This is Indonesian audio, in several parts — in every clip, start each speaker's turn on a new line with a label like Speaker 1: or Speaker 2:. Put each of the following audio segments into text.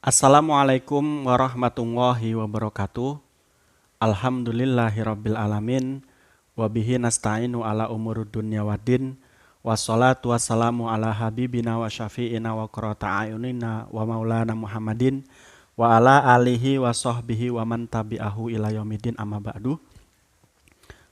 Speaker 1: Assalamualaikum warahmatullahi wabarakatuh. Alhamdulillahirabbil alamin wa bihi nasta'inu ala umurud dunya waddin. Wassalatu wassalamu ala habibina wa syafi'ina wa qurrata ayunina wa maulana Muhammadin wa ala alihi wa sahbihi wa man tabi'ahu ila yaumidin amma ba'du.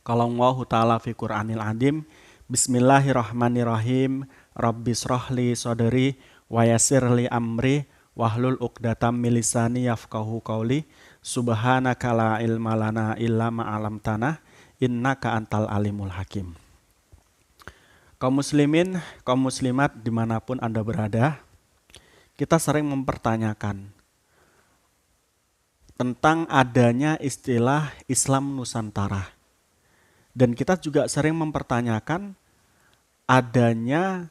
Speaker 1: Qala Allahu ta'ala fi Qur'anil Azim. Bismillahirrahmanirrahim. Rabbishrahli sadri wa yassirli amri wahlul 'uqdatam min lisani yafqahu qawli. Subhanaka la ilma lana illa ma 'allamtana innaka antal alimul hakim. Kaum muslimin, kaum muslimat dimanapun Anda berada, kita sering mempertanyakan tentang adanya istilah Islam Nusantara. Dan kita juga sering mempertanyakan adanya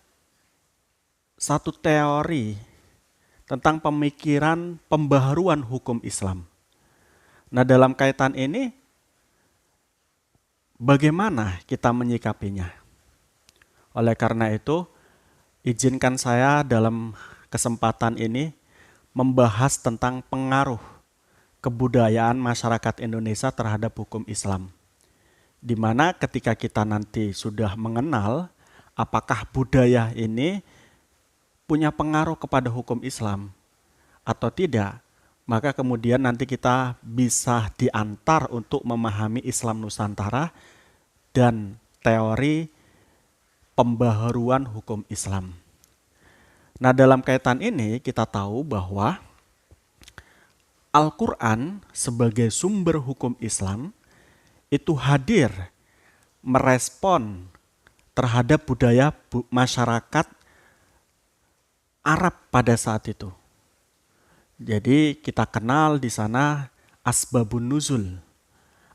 Speaker 1: satu teori tentang pemikiran pembaharuan hukum Islam. Nah, dalam kaitan ini, bagaimana kita menyikapinya? Oleh karena itu, izinkan saya dalam kesempatan ini membahas tentang pengaruh kebudayaan masyarakat Indonesia terhadap hukum Islam. Di mana ketika kita nanti sudah mengenal apakah budaya ini punya pengaruh kepada hukum Islam atau tidak, maka kemudian nanti kita bisa diantar untuk memahami Islam Nusantara dan teori pembaharuan hukum Islam. Nah, dalam kaitan ini kita tahu bahwa Al-Quran sebagai sumber hukum Islam itu hadir merespon terhadap budaya masyarakat Arab pada saat itu. Jadi kita kenal di sana asbabun nuzul.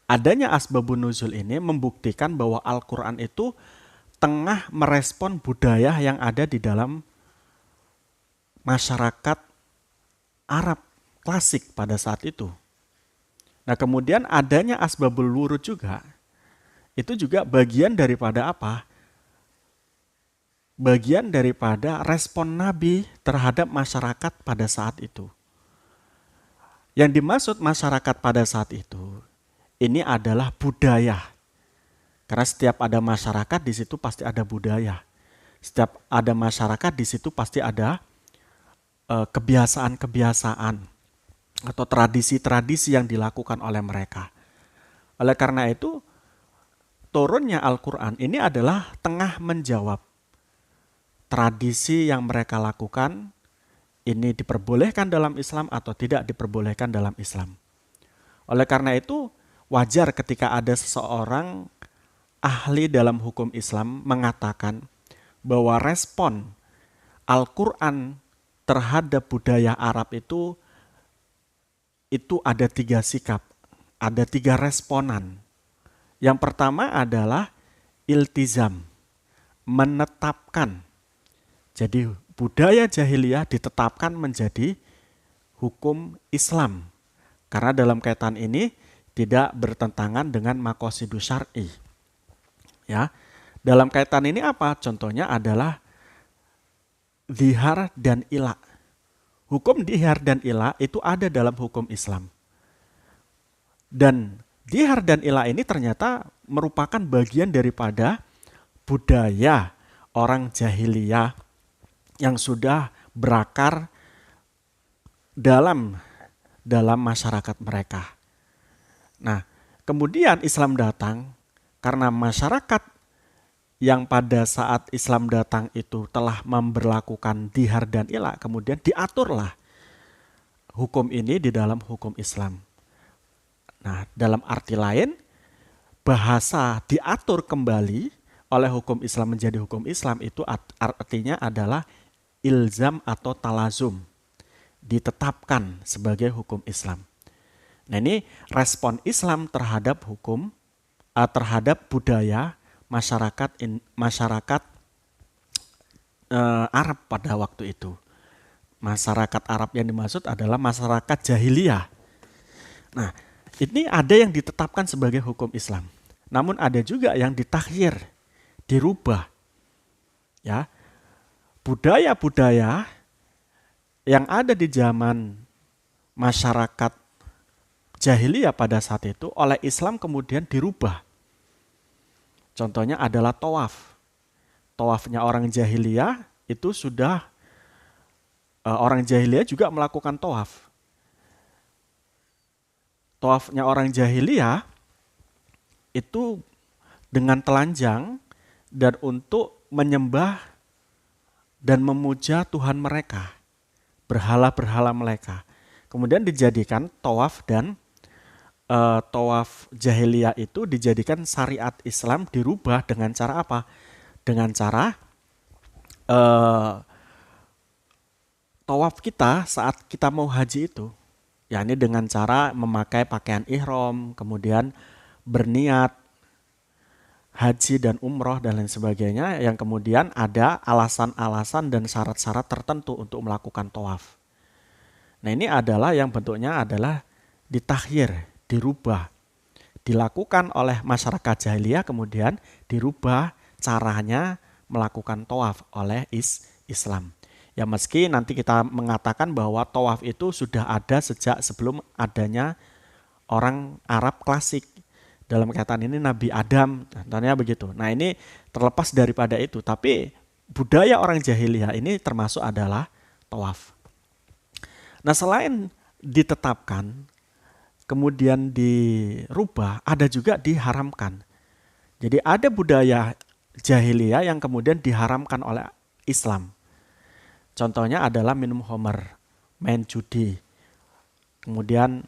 Speaker 1: Adanya asbabun nuzul ini membuktikan bahwa Al-Quran itu tengah merespon budaya yang ada di dalam masyarakat Arab klasik pada saat itu. Nah, kemudian adanya asbabul wurud juga, itu juga bagian daripada apa? Bagian daripada respon Nabi terhadap masyarakat pada saat itu. Yang dimaksud masyarakat pada saat itu, ini adalah budaya. Karena setiap ada masyarakat di situ pasti ada budaya. Setiap ada masyarakat di situ pasti ada kebiasaan-kebiasaan atau tradisi-tradisi yang dilakukan oleh mereka. Oleh karena itu, turunnya Al-Quran ini adalah tengah menjawab tradisi yang mereka lakukan, ini diperbolehkan dalam Islam atau tidak diperbolehkan dalam Islam. Oleh karena itu, wajar ketika ada seseorang ahli dalam hukum Islam mengatakan bahwa respon Al-Quran terhadap budaya Arab itu ada 3 sikap, ada 3 responan. Yang pertama adalah iltizam, menetapkan. Jadi budaya jahiliyah ditetapkan menjadi hukum Islam. Karena dalam kaitan ini tidak bertentangan dengan maqasidus syar'i. Ya. Dalam kaitan ini apa? Contohnya adalah dhihar dan ila. Hukum dhihar dan ila itu ada dalam hukum Islam. Dan dhihar dan ila ini ternyata merupakan bagian daripada budaya orang jahiliyah yang sudah berakar dalam masyarakat mereka. Nah, kemudian Islam datang karena masyarakat yang pada saat Islam datang itu telah memberlakukan dhihar dan ila, kemudian diaturlah hukum ini di dalam hukum Islam. Nah, dalam arti lain, bahasa diatur kembali oleh hukum Islam menjadi hukum Islam itu artinya adalah ilzam atau talazum, ditetapkan sebagai hukum Islam. Nah, ini respon Islam terhadap hukum, terhadap budaya masyarakat Arab pada waktu itu. Masyarakat Arab yang dimaksud adalah masyarakat jahiliyah. Nah, ini ada yang ditetapkan sebagai hukum Islam. Namun ada juga yang ditakhir, dirubah. Ya. Budaya-budaya yang ada di zaman masyarakat jahiliyah pada saat itu oleh Islam kemudian dirubah. Contohnya adalah tawaf. Tawafnya orang jahiliyah itu sudah orang jahiliyah juga melakukan tawaf. Tawafnya orang jahiliyah itu dengan telanjang dan untuk menyembah dan memuja Tuhan mereka, berhala-berhala mereka. Kemudian dijadikan tawaf dan tawaf jahiliyah itu dijadikan syariat Islam, dirubah dengan cara apa? Dengan cara tawaf kita saat kita mau haji itu, yakni dengan cara memakai pakaian ihram, kemudian berniat haji dan umroh dan lain sebagainya, yang kemudian ada alasan-alasan dan syarat-syarat tertentu untuk melakukan tawaf. Nah, ini adalah yang bentuknya adalah ditakhir, dirubah, dilakukan oleh masyarakat jahiliyah, kemudian dirubah caranya melakukan tawaf oleh Islam. Ya, meski nanti kita mengatakan bahwa tawaf itu sudah ada sejak sebelum adanya orang Arab klasik. Dalam kaitan ini Nabi Adam, contohnya begitu. Nah, ini terlepas daripada itu, tapi budaya orang jahiliyah ini termasuk adalah tawaf. Nah, selain ditetapkan, kemudian dirubah, ada juga diharamkan. Jadi ada budaya jahiliyah yang kemudian diharamkan oleh Islam. Contohnya adalah minum khamr, main judi, kemudian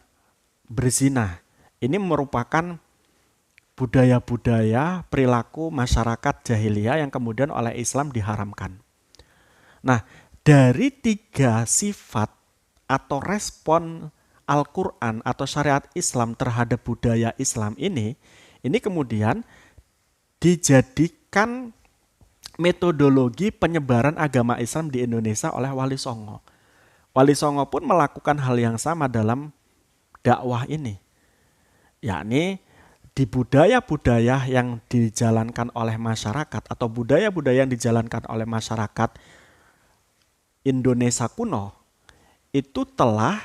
Speaker 1: berzina. Ini merupakan budaya-budaya perilaku masyarakat jahiliyah yang kemudian oleh Islam diharamkan. Nah, dari 3 sifat atau respon Al-Quran atau syariat Islam terhadap budaya Islam ini kemudian dijadikan metodologi penyebaran agama Islam di Indonesia oleh Wali Songo. Wali Songo pun melakukan hal yang sama dalam dakwah ini, yakni di budaya-budaya yang dijalankan oleh masyarakat atau budaya-budaya yang dijalankan oleh masyarakat Indonesia kuno, itu telah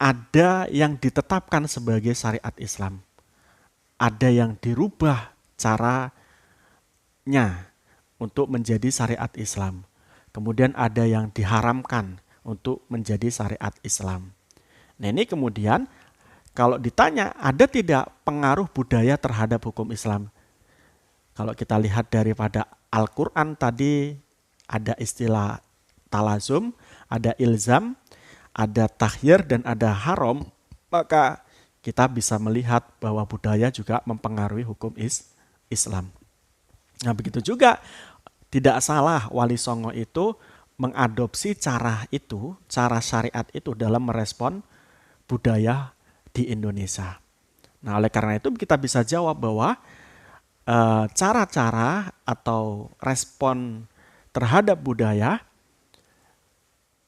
Speaker 1: ada yang ditetapkan sebagai syariat Islam. Ada yang dirubah caranya untuk menjadi syariat Islam. Kemudian ada yang diharamkan untuk menjadi syariat Islam. Nah, ini kemudian kalau ditanya ada tidak pengaruh budaya terhadap hukum Islam? Kalau kita lihat daripada Al-Quran tadi ada istilah talazum, ada ilzam, ada tahyir dan ada haram, maka kita bisa melihat bahwa budaya juga mempengaruhi hukum Islam. Nah, begitu juga tidak salah Wali Songo itu mengadopsi cara itu, cara syariat itu dalam merespon budaya di Indonesia. Nah, oleh karena itu kita bisa jawab bahwa cara-cara atau respon terhadap budaya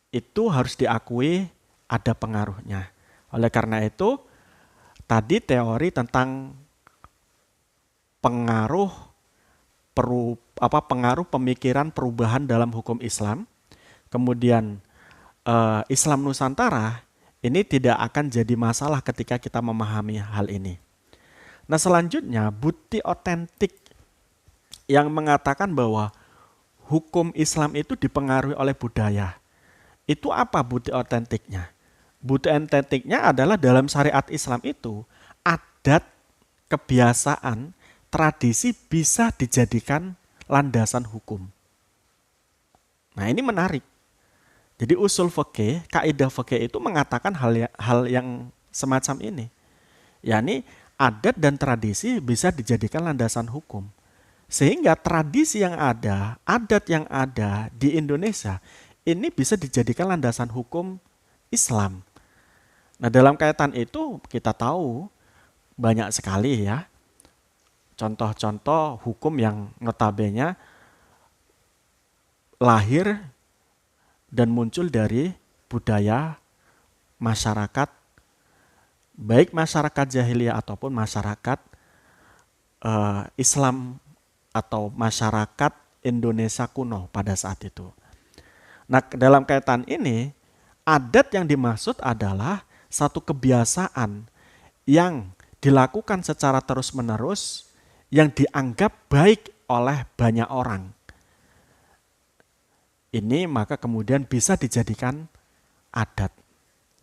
Speaker 1: itu harus diakui ada pengaruhnya. Oleh karena itu, tadi teori tentang pengaruh pemikiran perubahan dalam hukum Islam, kemudian Islam Nusantara ini tidak akan jadi masalah ketika kita memahami hal ini. Nah, selanjutnya bukti otentik yang mengatakan bahwa hukum Islam itu dipengaruhi oleh budaya. Itu apa bukti otentiknya? Bukti otentiknya adalah dalam syariat Islam itu adat, kebiasaan, tradisi bisa dijadikan landasan hukum. Nah, ini menarik. Jadi usul fikih, kaidah fikih itu mengatakan hal yang semacam ini. yakni adat dan tradisi bisa dijadikan landasan hukum. Sehingga tradisi yang ada, adat yang ada di Indonesia ini bisa dijadikan landasan hukum Islam. Nah, dalam kaitan itu kita tahu banyak sekali ya contoh-contoh hukum yang notabene lahir dan muncul dari budaya masyarakat, baik masyarakat jahiliyah ataupun masyarakat Islam atau masyarakat Indonesia kuno pada saat itu. Nah, dalam kaitan ini Adat yang dimaksud adalah satu kebiasaan yang dilakukan secara terus-menerus yang dianggap baik oleh banyak orang. Ini maka kemudian bisa dijadikan adat.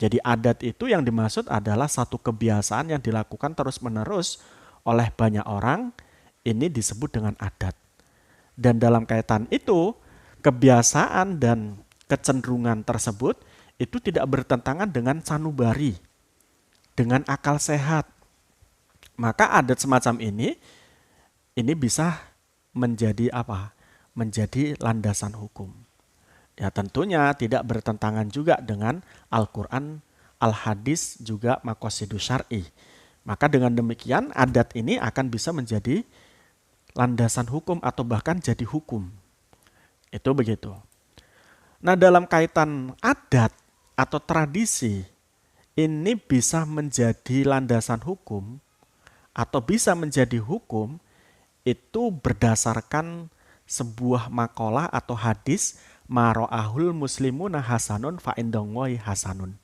Speaker 1: Jadi adat itu yang dimaksud adalah satu kebiasaan yang dilakukan terus-menerus oleh banyak orang, ini disebut dengan adat. Dan dalam kaitan itu, kebiasaan dan kecenderungan tersebut itu tidak bertentangan dengan sanubari, dengan akal sehat. Maka adat semacam ini bisa menjadi apa? Menjadi landasan hukum. Ya tentunya tidak bertentangan juga dengan Al-Quran, Al-Hadis, juga maqasidus syar'i. Maka dengan demikian adat ini akan bisa menjadi landasan hukum atau bahkan jadi hukum. Itu begitu. Nah dalam kaitan adat atau tradisi, ini bisa menjadi landasan hukum atau bisa menjadi hukum itu berdasarkan sebuah makalah atau hadis maro'ahul muslimuna hasanun fa'indongwoi hasanun.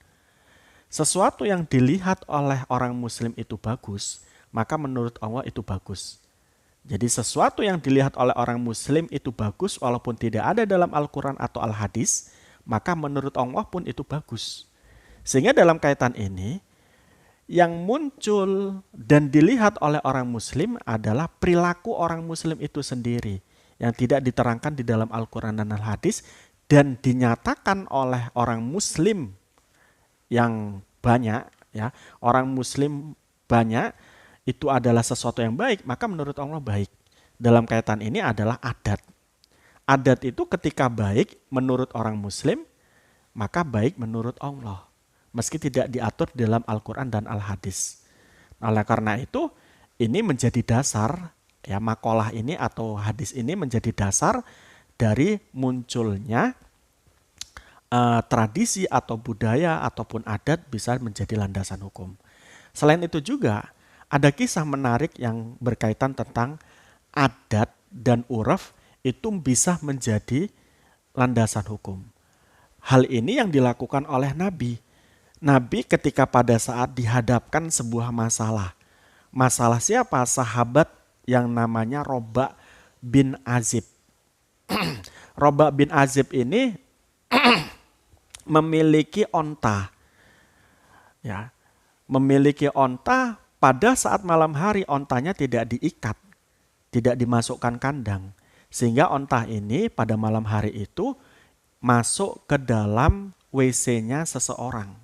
Speaker 1: Sesuatu yang dilihat oleh orang muslim itu bagus, maka menurut Allah itu bagus. Jadi sesuatu yang dilihat oleh orang muslim itu bagus walaupun tidak ada dalam Al-Quran atau Al-Hadis, maka menurut Allah pun itu bagus. Sehingga dalam kaitan ini, yang muncul dan dilihat oleh orang muslim adalah perilaku orang muslim itu sendiri yang tidak diterangkan di dalam Al-Quran dan Al-Hadis dan dinyatakan oleh orang muslim yang banyak, ya, orang muslim banyak itu adalah sesuatu yang baik, maka menurut Allah baik. Dalam kaitan ini adalah adat. Adat itu ketika baik menurut orang muslim, maka baik menurut Allah. Meski tidak diatur dalam Al-Quran dan Al-Hadis. Oleh karena itu, ini menjadi dasar, ya, makalah ini atau hadis ini menjadi dasar dari munculnya tradisi atau budaya ataupun adat bisa menjadi landasan hukum. Selain itu juga, ada kisah menarik yang berkaitan tentang adat dan uraf itu bisa menjadi landasan hukum. Hal ini yang dilakukan oleh Nabi. Nabi ketika pada saat dihadapkan sebuah masalah. Masalah siapa? Sahabat yang namanya Roba bin Azib. Roba bin Azib ini memiliki onta. Ya, memiliki onta. Pada saat malam hari ontanya tidak diikat, tidak dimasukkan kandang. Sehingga onta ini pada malam hari itu masuk ke dalam WC-nya seseorang.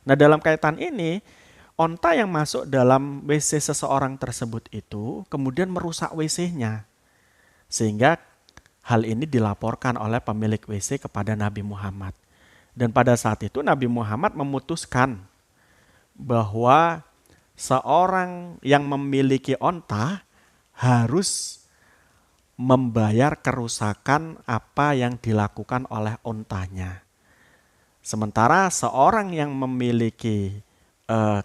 Speaker 1: Nah dalam kaitan ini, onta yang masuk dalam WC seseorang tersebut itu kemudian merusak WC-nya. Sehingga hal ini dilaporkan oleh pemilik WC kepada Nabi Muhammad. Dan pada saat itu Nabi Muhammad memutuskan bahwa seorang yang memiliki onta harus membayar kerusakan apa yang dilakukan oleh ontanya. Sementara seorang yang memiliki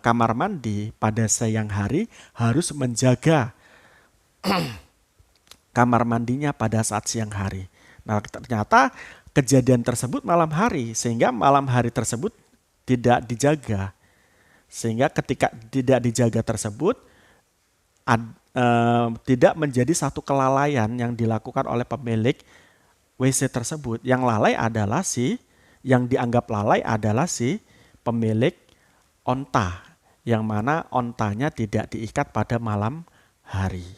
Speaker 1: kamar mandi pada siang hari harus menjaga kamar mandinya pada saat siang hari. Nah ternyata kejadian tersebut malam hari, sehingga malam hari tersebut tidak dijaga. Sehingga ketika tidak dijaga tersebut tidak menjadi satu kelalaian yang dilakukan oleh pemilik WC tersebut. Yang lalai adalah yang dianggap lalai adalah si pemilik onta, yang mana ontanya tidak diikat pada malam hari.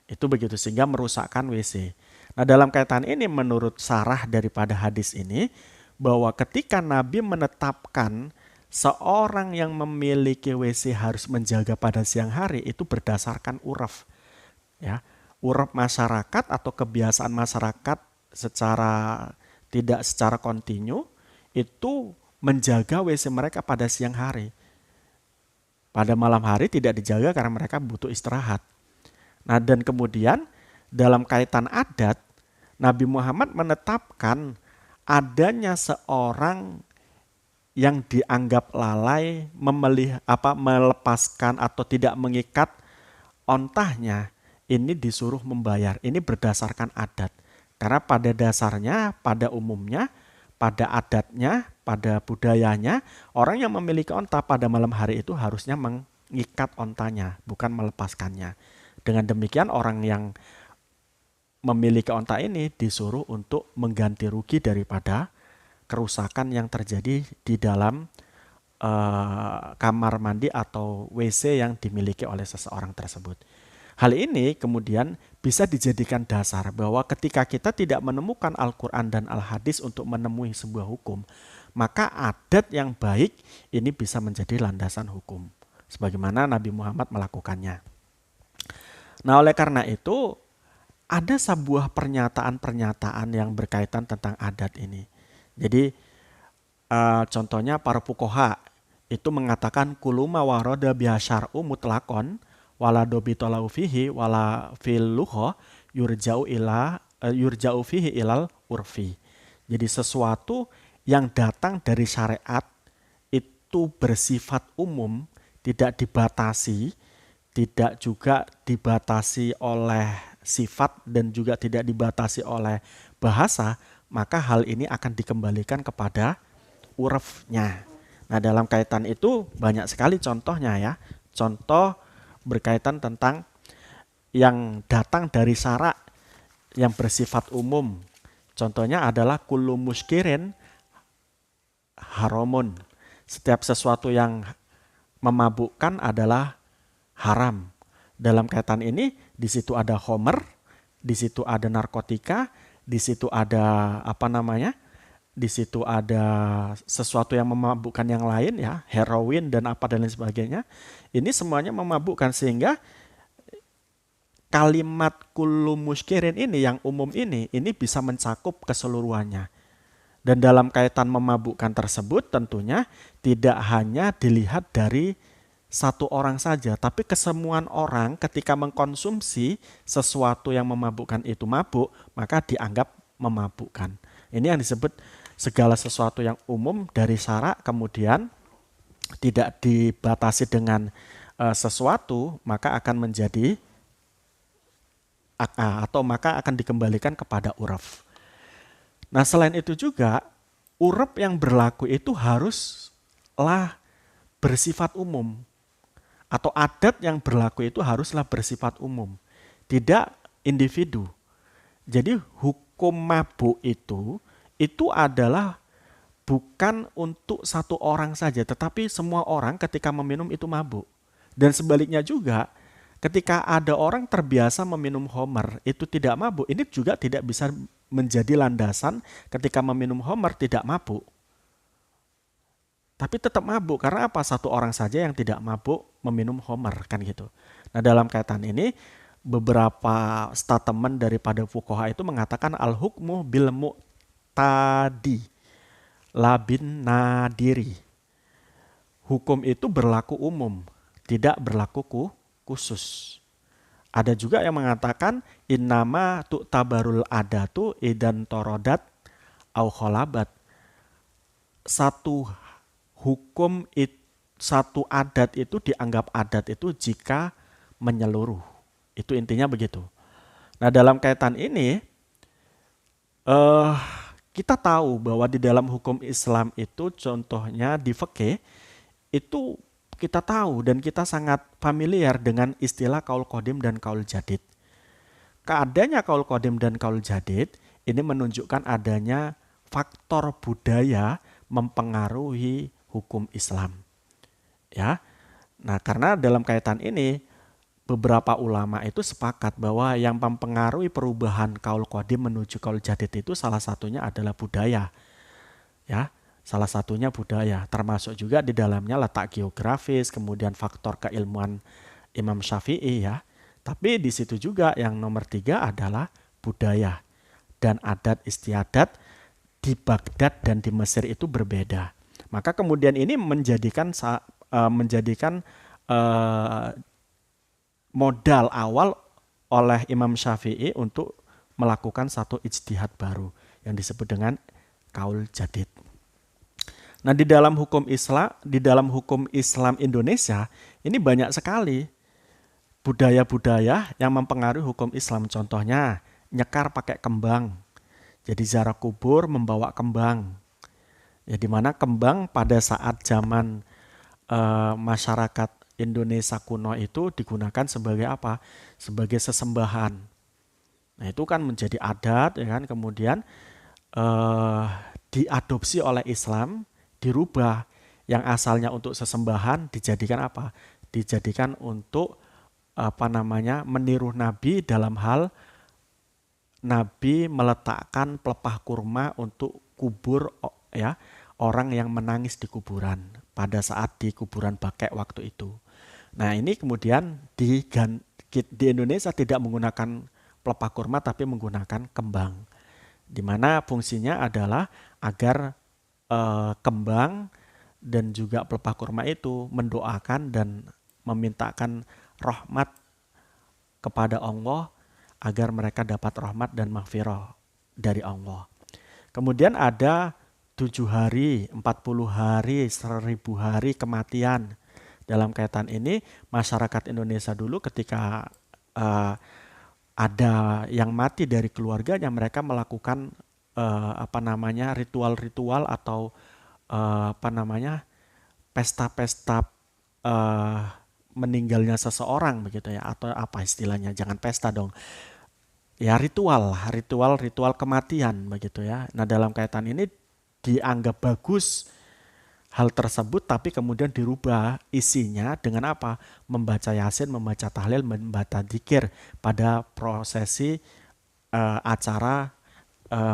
Speaker 1: Itu begitu sehingga merusakkan WC. Nah dalam kaitan ini menurut sarah daripada hadis ini bahwa ketika Nabi menetapkan seorang yang memiliki WC harus menjaga pada siang hari itu berdasarkan uraf. Ya, uraf masyarakat atau kebiasaan masyarakat tidak secara kontinu itu menjaga WC mereka pada siang hari. Pada malam hari tidak dijaga karena mereka butuh istirahat. Nah dan kemudian dalam kaitan adat, Nabi Muhammad menetapkan adanya seorang yang dianggap lalai melepaskan atau tidak mengikat ontahnya, ini disuruh membayar. Ini berdasarkan adat. Karena pada dasarnya, pada umumnya, pada adatnya, pada budayanya, orang yang memiliki onta pada malam hari itu harusnya mengikat ontanya, bukan melepaskannya. Dengan demikian orang yang memiliki onta ini disuruh untuk mengganti rugi daripada kerusakan yang terjadi di dalam kamar mandi atau WC yang dimiliki oleh seseorang tersebut. Hal ini kemudian bisa dijadikan dasar bahwa ketika kita tidak menemukan Al-Quran dan Al-Hadis untuk menemui sebuah hukum, maka adat yang baik ini bisa menjadi landasan hukum, sebagaimana Nabi Muhammad melakukannya. Nah, oleh karena itu, ada sebuah pernyataan-pernyataan yang berkaitan tentang adat ini. Jadi, contohnya para fuqaha itu mengatakan kuluma waroda bihasyar'u mutlakon wala dobitolau fihi wala fil luho yurja'u fihi ilal urfi. Jadi sesuatu yang datang dari syariat itu bersifat umum, tidak dibatasi, tidak juga dibatasi oleh sifat dan juga tidak dibatasi oleh bahasa, maka hal ini akan dikembalikan kepada urfnya. Nah, dalam kaitan itu banyak sekali contohnya ya. Contoh berkaitan tentang yang datang dari syarak yang bersifat umum. Contohnya adalah kullu muskirin haramun. Setiap sesuatu yang memabukkan adalah haram. Dalam kaitan ini, di situ ada homer, di situ ada narkotika, di situ ada di situ ada sesuatu yang memabukkan yang lain ya, heroin dan apa dan lain sebagainya. Ini semuanya memabukkan sehingga kalimat kullu muskirin ini yang umum ini bisa mencakup keseluruhannya. Dan dalam kaitan memabukkan tersebut tentunya tidak hanya dilihat dari satu orang saja, tapi kesemuan orang ketika mengkonsumsi sesuatu yang memabukkan itu mabuk, maka dianggap memabukkan. Ini yang disebut segala sesuatu yang umum dari syarak kemudian tidak dibatasi dengan sesuatu, maka akan menjadi atau maka akan dikembalikan kepada uraf. Nah, selain itu juga uraf yang berlaku itu haruslah bersifat umum. Atau adat yang berlaku itu haruslah bersifat umum, tidak individu. Jadi hukum mabuk itu adalah bukan untuk satu orang saja, tetapi semua orang ketika meminum itu mabuk. Dan sebaliknya juga, ketika ada orang terbiasa meminum homer itu tidak mabuk, ini juga tidak bisa menjadi landasan ketika meminum homer tidak mabuk. Tapi tetap mabuk, karena apa? Satu orang saja yang tidak mabuk meminum homer, kan gitu. Nah, dalam kaitan ini, beberapa statement daripada fuqaha itu mengatakan al-hukmu bil mu'tadi la bin nadiri. Hukum itu berlaku umum, tidak berlaku khusus. Ada juga yang mengatakan innama tu'tabarul adatu idan torodat au kholabat. Satu adat itu dianggap adat itu jika menyeluruh. Itu intinya begitu. Nah, dalam kaitan ini kita tahu bahwa di dalam hukum Islam itu contohnya di fikih itu kita tahu dan kita sangat familiar dengan istilah kaul qadim dan kaul jadid. Keadaannya kaul qadim dan kaul jadid ini menunjukkan adanya faktor budaya mempengaruhi hukum Islam. Ya. Nah, karena dalam kaitan ini beberapa ulama itu sepakat bahwa yang mempengaruhi perubahan kaul qadim menuju kaul jadid itu salah satunya adalah budaya. Ya, salah satunya budaya, termasuk juga di dalamnya letak geografis, kemudian faktor keilmuan Imam Syafi'i ya. Tapi di situ juga yang nomor 3 adalah budaya dan adat istiadat di Baghdad dan di Mesir itu berbeda. Maka kemudian ini menjadikan modal awal oleh Imam Syafi'i untuk melakukan satu ijtihad baru yang disebut dengan kaul jadid. Nah, di dalam hukum Islam Indonesia ini banyak sekali budaya-budaya yang mempengaruhi hukum Islam. Contohnya nyekar pakai kembang. Jadi ziarah kubur membawa kembang. Ya, di mana kembang pada saat zaman masyarakat Indonesia kuno itu digunakan sebagai apa? Sebagai sesembahan. Nah, itu kan menjadi adat, ya kan. Kemudian eh, diadopsi oleh Islam, dirubah, yang asalnya untuk sesembahan dijadikan apa? Dijadikan untuk apa namanya? Meniru Nabi dalam hal Nabi meletakkan pelepah kurma untuk kubur ya orang yang menangis di kuburan pada saat di kuburan Bakek waktu itu. Nah, ini kemudian di Indonesia tidak menggunakan pelepah kurma tapi menggunakan kembang. Di mana fungsinya adalah agar kembang dan juga pelepah kurma itu mendoakan dan memintakan rahmat kepada Allah agar mereka dapat rahmat dan maghfirah dari Allah. Kemudian ada 7 hari, 40 hari, 1000 hari kematian. Dalam kaitan ini, masyarakat Indonesia dulu ketika uh, ada yang mati dari keluarganya, mereka melakukan apa namanya ritual-ritual atau apa namanya pesta-pesta uh, meninggalnya seseorang begitu ya, atau apa istilahnya, jangan pesta dong, ya ritual kematian begitu ya. Nah, dalam kaitan ini dianggap bagus hal tersebut, tapi kemudian dirubah isinya dengan apa? Membaca Yasin, membaca tahlil, membaca dzikir pada prosesi acara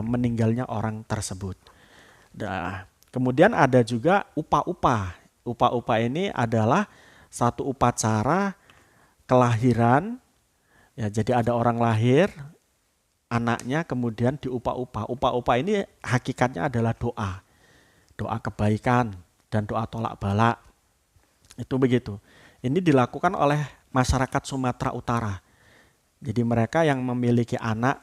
Speaker 1: meninggalnya orang tersebut. Nah, kemudian ada juga upah-upah. Upah-upah ini adalah satu upacara kelahiran. Ya, jadi ada orang lahir, anaknya kemudian diupah-upah. Upah-upah ini hakikatnya adalah doa. Doa kebaikan dan doa tolak balak. Itu begitu. Ini dilakukan oleh masyarakat Sumatera Utara. Jadi mereka yang memiliki anak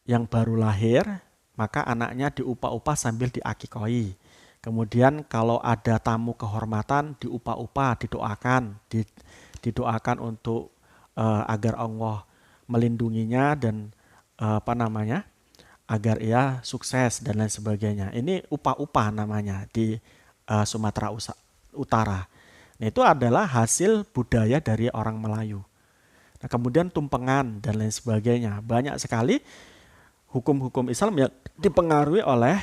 Speaker 1: yang baru lahir, maka anaknya diupah-upah sambil diakikoi. Kemudian kalau ada tamu kehormatan diupah-upah, didoakan, didoakan untuk agar Allah melindunginya dan apa namanya? Agar ia sukses dan lain sebagainya. Ini upah-upah namanya di Sumatera Utara. Nah, itu adalah hasil budaya dari orang Melayu. Nah, kemudian tumpengan dan lain sebagainya. Banyak sekali hukum-hukum Islam yang dipengaruhi oleh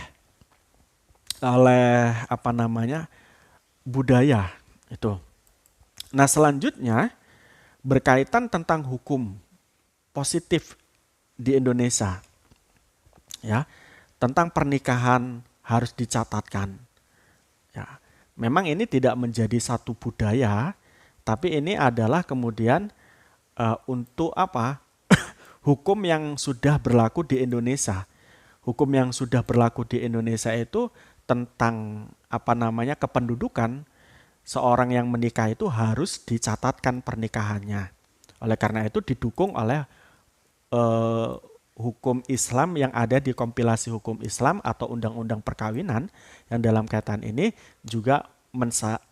Speaker 1: apa namanya budaya itu. Nah, selanjutnya berkaitan tentang hukum positif di Indonesia, ya, tentang pernikahan harus dicatatkan. Ya, memang ini tidak menjadi satu budaya, tapi ini adalah kemudian untuk apa? Hukum yang sudah berlaku di Indonesia. Hukum yang sudah berlaku di Indonesia itu tentang apa namanya kependudukan, seorang yang menikah itu harus dicatatkan pernikahannya. Oleh karena itu didukung oleh eh, hukum Islam yang ada di kompilasi hukum Islam atau undang-undang perkawinan yang dalam kaitan ini juga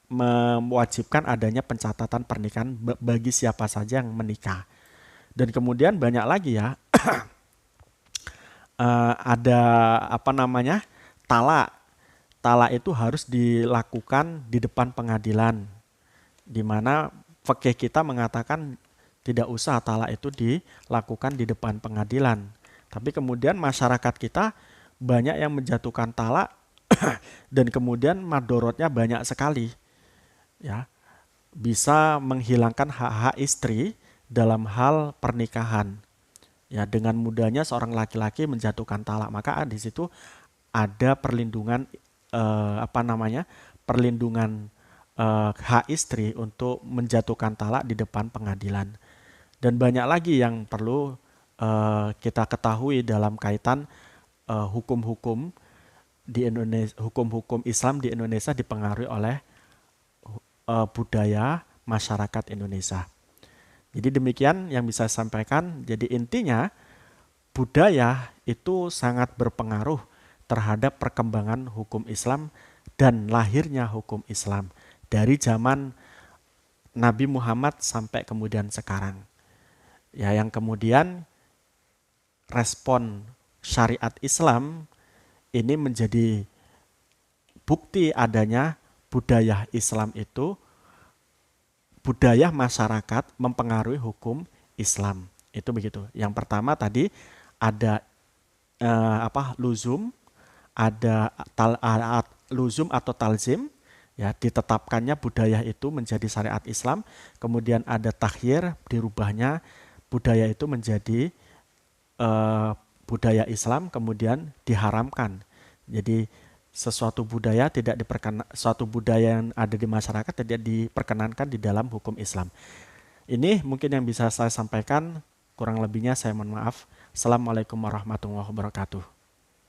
Speaker 1: mewajibkan adanya pencatatan pernikahan bagi siapa saja yang menikah. Dan kemudian banyak lagi ya, ada apa namanya talak. Talak itu harus dilakukan di depan pengadilan, di mana fikih kita mengatakan tidak usah talak itu dilakukan di depan pengadilan. Tapi kemudian masyarakat kita banyak yang menjatuhkan talak dan kemudian madorotnya banyak sekali. Ya, bisa menghilangkan hak-hak istri dalam hal pernikahan. Ya, dengan mudahnya seorang laki-laki menjatuhkan talak, maka di situ ada perlindungan apa namanya? Perlindungan hak istri untuk menjatuhkan talak di depan pengadilan. Dan banyak lagi yang perlu kita ketahui dalam kaitan hukum-hukum di Indonesia, hukum-hukum Islam di Indonesia dipengaruhi oleh budaya masyarakat Indonesia. Jadi demikian yang bisa saya sampaikan. Jadi intinya budaya itu sangat berpengaruh terhadap perkembangan hukum Islam dan lahirnya hukum Islam dari zaman Nabi Muhammad sampai kemudian sekarang. Ya, yang kemudian respon syariat Islam ini menjadi bukti adanya budaya Islam itu, budaya masyarakat mempengaruhi hukum Islam. Itu begitu. Yang pertama tadi ada luzum, ada luzum atau talzim, ya, ditetapkannya budaya itu menjadi syariat Islam. Kemudian ada takhyir, dirubahnya budaya itu menjadi budaya Islam, kemudian diharamkan. Jadi suatu budaya yang ada di masyarakat tidak diperkenankan di dalam hukum Islam. Ini mungkin yang bisa saya sampaikan, kurang lebihnya saya mohon maaf. Assalamualaikum warahmatullahi wabarakatuh.